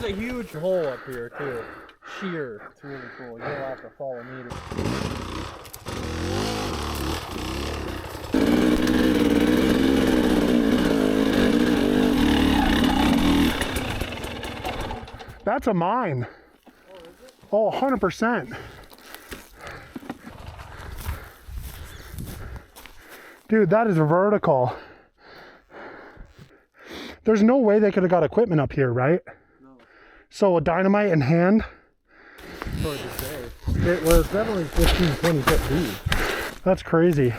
There's a huge hole up here too. Sheer. It's really cool. You'll have to follow me to... That's a mine. Oh, 100%. Dude, that is vertical. There's no way they could have got equipment up here, right? No. So a dynamite in hand? It's hard to say. It was definitely 15, 20 foot deep. That's crazy.